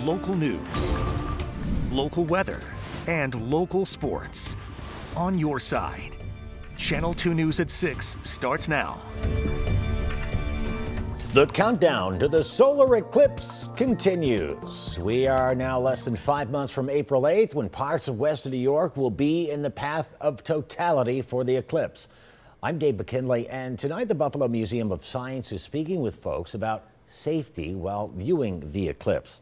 local news, local weather, and local sports. On your side. Channel 2 News at 6 starts now. The countdown to the solar eclipse continues. We are now less than 5 months from April 8th, when parts of western New York will be in the path of totality for the eclipse. I'm Dave McKinley, and tonight the Buffalo Museum of Science is speaking with folks about safety while viewing the eclipse.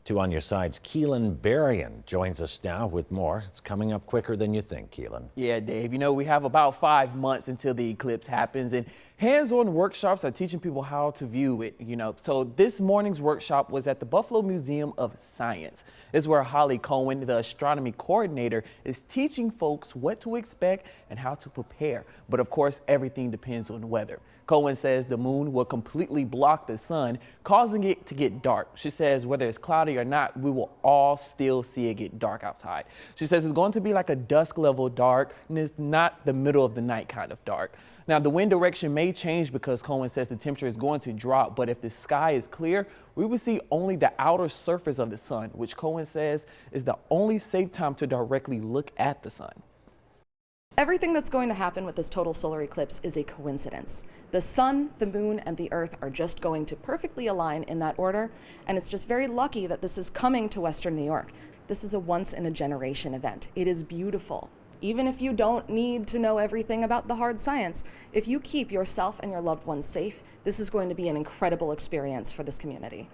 2 on your side's Keelan Berrien joins us now with more. It's coming up quicker than you think, Keelan. Yeah, Dave, you know, we have about 5 months until the eclipse happens, and hands-on workshops are teaching people how to view it, So this morning's workshop was at the Buffalo Museum of Science. This is where Holly Cohen, the astronomy coordinator, is teaching folks what to expect and how to prepare. But of course, everything depends on weather. Cohen says the moon will completely block the sun, causing it to get dark. She says whether it's cloudy or not, we will all still see it get dark outside. She says it's going to be like a dusk level dark, and it's not the middle of the night kind of dark. Now, the wind direction may change because Cohen says the temperature is going to drop, but if the sky is clear, we will see only the outer surface of the sun, which Cohen says is the only safe time to directly look at the sun. Everything that's going to happen with this total solar eclipse is a coincidence. The sun, the moon, and the earth are just going to perfectly align in that order, and it's just very lucky that this is coming to western New York. This is a once-in-a-generation event. It is beautiful. Even if you don't need to know everything about the hard science, if you keep yourself and your loved ones safe, this is going to be an incredible experience for this community.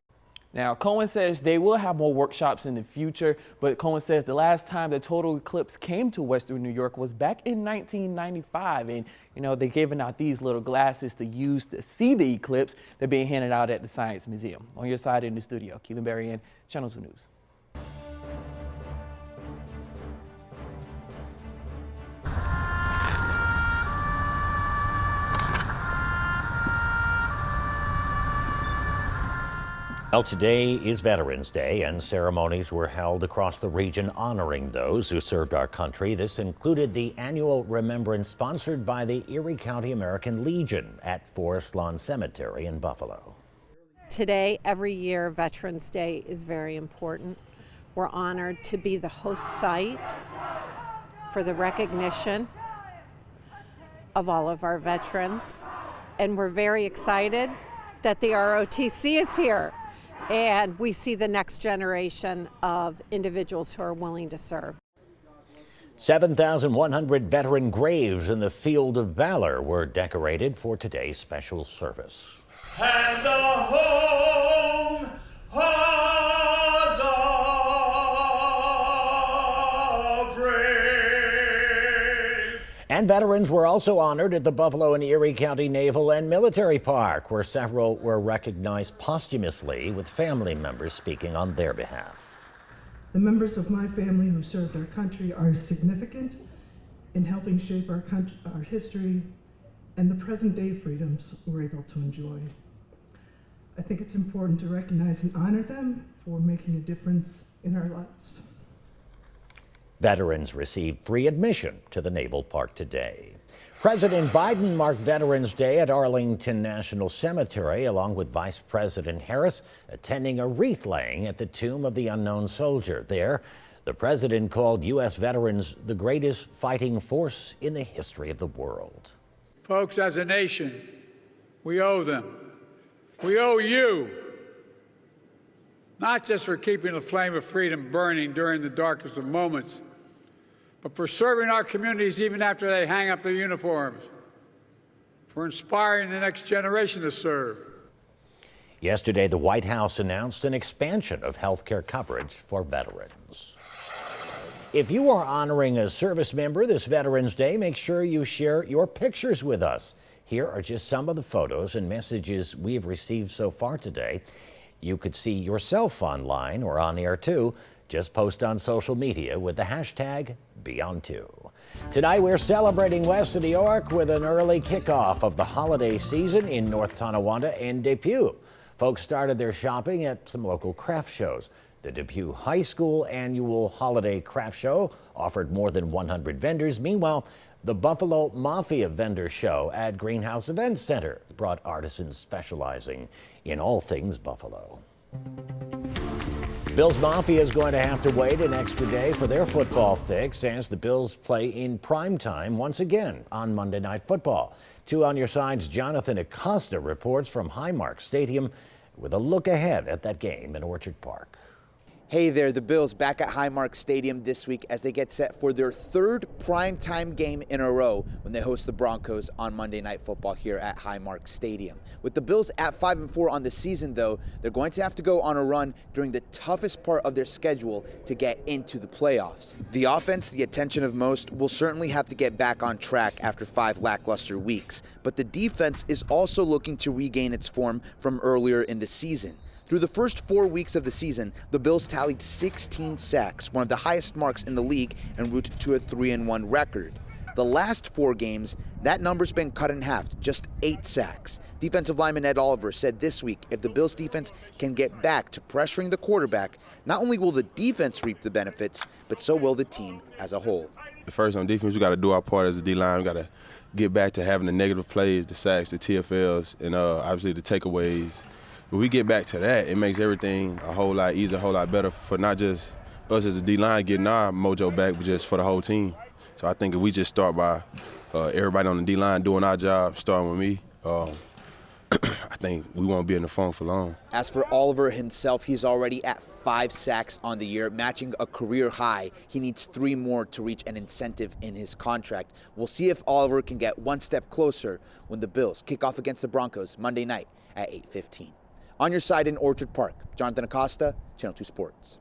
Now, Cohen says they will have more workshops in the future, but Cohen says the last time the total eclipse came to western New York was back in 1995. And, they're giving out these little glasses to use to see the eclipse. They're being handed out at the Science Museum. On your side in the studio, Keelan Berrien, Channel 2 News. Well, today is Veterans Day, and ceremonies were held across the region honoring those who served our country. This included the annual remembrance sponsored by the Erie County American Legion at Forest Lawn Cemetery in Buffalo. Today, every year, Veterans Day is very important. We're honored to be the host site for the recognition of all of our veterans, and we're very excited that the ROTC is here. And we see the next generation of individuals who are willing to serve. 7,100 veteran graves in the Field of Valor were decorated for today's special service. And the home of the brave. And veterans were also honored at the Buffalo and Erie County Naval and Military Park, where several were recognized posthumously, with family members speaking on their behalf. The members of my family who served our country are significant in helping shape our history and the present-day freedoms we're able to enjoy. I think it's important to recognize and honor them for making a difference in our lives. Veterans received free admission to the Naval Park today. President Biden marked Veterans Day at Arlington National Cemetery, along with Vice President Harris attending a wreath laying at the tomb of the unknown soldier. There, the president called U.S. veterans the greatest fighting force in the history of the world. Folks, as a nation, we owe them. We owe you, not just for keeping the flame of freedom burning during the darkest of moments, but for serving our communities even after they hang up their uniforms, for inspiring the next generation to serve. Yesterday, the White House announced an expansion of health care coverage for veterans. If you are honoring a service member this Veterans Day, make sure you share your pictures with us. Here are just some of the photos and messages we have received so far today. You could see yourself online or on air too. Just post on social media with the hashtag #BeOn2. Tonight we're celebrating West of New York with an early kickoff of the holiday season in North Tonawanda and Depew. Folks started their shopping at some local craft shows. The Depew High School annual holiday craft show offered more than 100 vendors. Meanwhile, the Buffalo Mafia Vendor Show at Greenhouse Event Center brought artisans specializing in all things Buffalo. Bills Mafia is going to have to wait an extra day for their football fix as the Bills play in prime time once again on Monday Night Football. 2 on your side's Jonathan Acosta reports from Highmark Stadium with a look ahead at that game in Orchard Park. Hey there, the Bills back at Highmark Stadium this week as they get set for their 3rd primetime game in a row when they host the Broncos on Monday Night Football here at Highmark Stadium. With the Bills at 5-4 on the season, though, they're going to have to go on a run during the toughest part of their schedule to get into the playoffs. The offense, the attention of most, will certainly have to get back on track after 5 lackluster weeks, but the defense is also looking to regain its form from earlier in the season. Through the first 4 weeks of the season, the Bills tallied 16 sacks, one of the highest marks in the league, en route to a 3-1 record. The last 4 games, that number's been cut in half, just 8 sacks. Defensive lineman Ed Oliver said this week if the Bills defense can get back to pressuring the quarterback, not only will the defense reap the benefits, but so will the team as a whole. First on defense, we got to do our part as a D-line. We got to get back to having the negative plays, the sacks, the TFLs, and obviously the takeaways. If we get back to that, it makes everything a whole lot easier, a whole lot better for not just us as a D-line getting our mojo back, but just for the whole team. So I think if we just start by everybody on the D-line doing our job, starting with me, I think we won't be in the funk for long. As for Oliver himself, he's already at 5 sacks on the year, matching a career high. He needs 3 more to reach an incentive in his contract. We'll see if Oliver can get one step closer when the Bills kick off against the Broncos Monday night at 8:15. On your side in Orchard Park, Jonathan Acosta, Channel 2 Sports.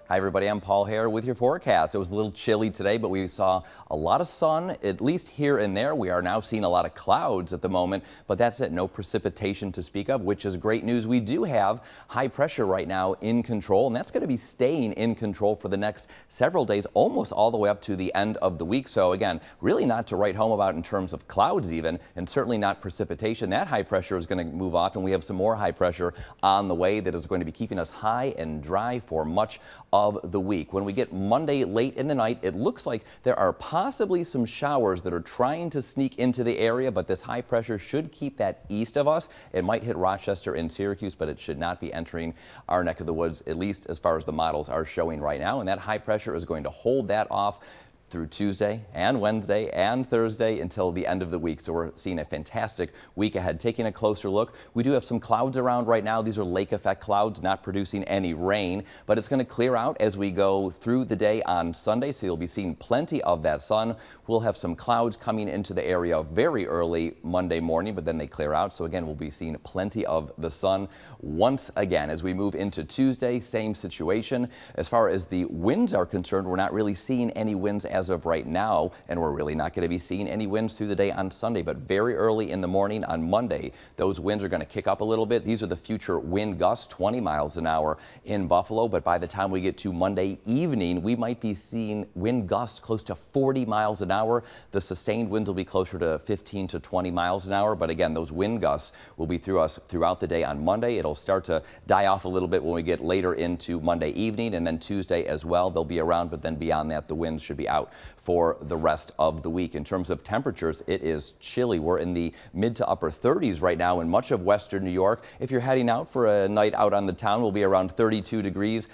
Hi everybody, I'm Paul Hare with your forecast. It was a little chilly today, but we saw a lot of sun, at least here and there. We are now seeing a lot of clouds at the moment, but that's it, no precipitation to speak of, which is great news. We do have high pressure right now in control, and that's going to be staying in control for the next several days, almost all the way up to the end of the week. So again, really not to write home about in terms of clouds even, and certainly not precipitation. That high pressure is going to move off, and we have some more high pressure on the way that is going to be keeping us high and dry for much of the week. When we get Monday late in the night, it looks like there are possibly some showers that are trying to sneak into the area, but this high pressure should keep that east of us. It might hit Rochester and Syracuse, but it should not be entering our neck of the woods, at least as far as the models are showing right now. And that high pressure is going to hold that off through Tuesday and Wednesday and Thursday until the end of the week. So we're seeing a fantastic week ahead. Taking a closer look, we do have some clouds around right now. These are lake effect clouds, not producing any rain, but it's going to clear out as we go through the day on Sunday. So you'll be seeing plenty of that sun. We'll have some clouds coming into the area very early Monday morning, but then they clear out. So again, we'll be seeing plenty of the sun once again. As we move into Tuesday, same situation. As far as the winds are concerned, we're not really seeing any winds as of right now, and we're really not going to be seeing any winds through the day on Sunday, but very early in the morning on Monday, those winds are going to kick up a little bit. These are the future wind gusts, 20 miles an hour in Buffalo, but by the time we get to Monday evening, we might be seeing wind gusts close to 40 miles an hour. The sustained winds will be closer to 15 to 20 miles an hour, but again, those wind gusts will be through us throughout the day on Monday. It'll start to die off a little bit when we get later into Monday evening, and then Tuesday as well. They'll be around, but then beyond that, the winds should be out for the rest of the week. In terms of temperatures, it is chilly. We're in the mid to upper 30s right now in much of western New York. If you're heading out for a night out on the town, we'll be around 32 degrees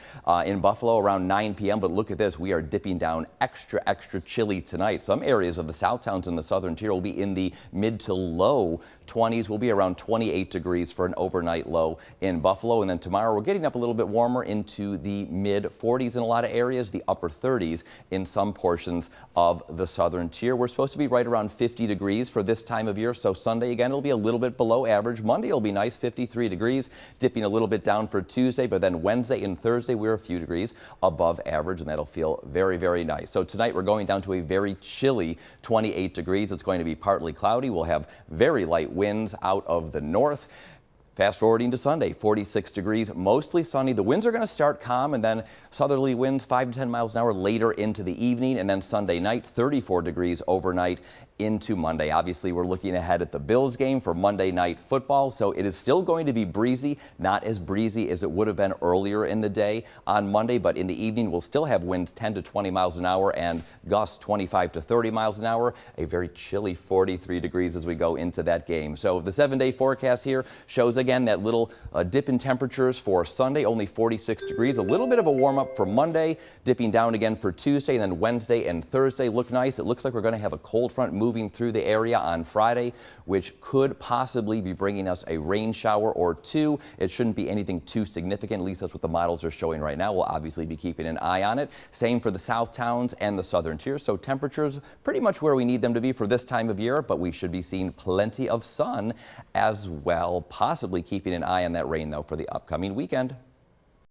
in Buffalo around 9 p.m. But look at this, we are dipping down extra chilly tonight. Some areas of the south towns in the southern tier will be in the mid to low 20s. We'll be around 28 degrees for an overnight low in Buffalo. And then tomorrow we're getting up a little bit warmer into the mid 40s in a lot of areas, the upper 30s in some portions of the southern tier. We're supposed to be right around 50 degrees for this time of year. So Sunday again, it'll be a little bit below average. Monday will be nice, 53 degrees, dipping a little bit down for Tuesday. But then Wednesday and Thursday, we're a few degrees above average, and that'll feel very nice. So tonight we're going down to a very chilly 28 degrees. It's going to be partly cloudy. We'll have very light winds out of the north. Fast forwarding to Sunday, 46 degrees, mostly sunny. The winds are going to start calm, and then southerly winds 5 to 10 miles an hour later into the evening. And then Sunday night, 34 degrees overnight into Monday. Obviously, we're looking ahead at the Bills game for Monday Night Football, so it is still going to be breezy, not as breezy as it would have been earlier in the day on Monday, but in the evening we'll still have winds 10 to 20 miles an hour and gusts 25 to 30 miles an hour, a very chilly 43 degrees as we go into that game. So the 7-day forecast here shows again that little dip in temperatures for Sunday, only 46 degrees, a little bit of a warm up for Monday, dipping down again for Tuesday, and then Wednesday and Thursday look nice. It looks like we're going to have a cold front moving through the area on Friday, which could possibly be bringing us a rain shower or two. It shouldn't be anything too significant, at least that's what the models are showing right now. We'll obviously be keeping an eye on it. Same for the south towns and the southern tiers, so temperatures pretty much where we need them to be for this time of year, but we should be seeing plenty of sun as well, possibly keeping an eye on that rain though for the upcoming weekend.